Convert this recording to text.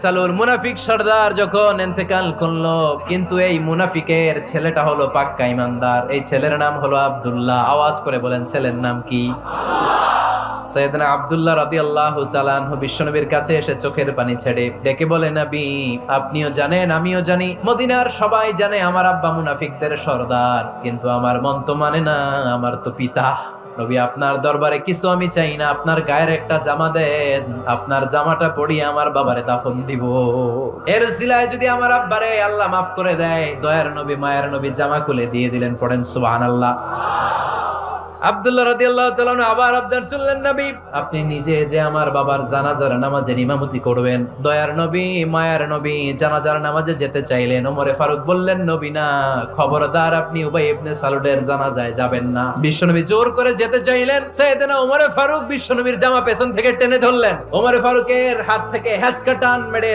সালুল মুনাফিক সর্দার যখন ইন্তেকাল করলো, কিন্তু এই মুনাফিকের ছেলেটা হলো পাক্কা ইমানদার। এই ছেলের নাম হলো আব্দুল্লাহ। আওয়াজ করে বলেন, ছেলের নাম কি? সৈয়দনা আব্দুল্লাহ রাদিয়াল্লাহু তাআলা আনহু বিশ্বনবীর কাছে এসে চোখের পানি ছেড়ে ডেকে বলে, নবী আপনিও জানেন আমিও জানি, মদিনার সবাই জানে আমার আব্বা মুনাফিকদের সর্দার, কিন্তু আমার মন তো মানে না, আমার তো পিতা। নবী আপনার দরবারে কিছু আমি চাই না, আপনার গায়ের একটা জামা দেন, আপনার জামাটা পরিয়ে আমার বাবারে দাফন দিব। এর উসিলায় যদি আমার আব্বারে আল্লাহ মাফ করে দেয়, দয়ার নবী মায়ের নবী জামা খুলে দিয়ে দিলেন। পড়েন সুবহানাল্লাহ। আব্দুল্লাহ রাদিয়াল্লাহু তাআলা আবার আবদার চললেন, নবী আপনি নিজে যে আমার বাবার জানাজার নামাজের ইমামতি করবেন। দয়ার নবী মায়ার নবী জানাজার নামাজে যেতে চাইলেন। ওমরে ফারুক বললেন, নবী না, খবরদার আপনি উবাই ইবনে সালুলের জানাজায় যাবেন না। বিশ্বনবী জোর করে যেতে চাইলেন। সাইয়েদনা ওমরে ফারুক বিশ্বনবীর জামা পেছন থেকে টেনে ধরলেন। ওমরে ফারুকের হাত থেকে হ্যাচকা টান মেরে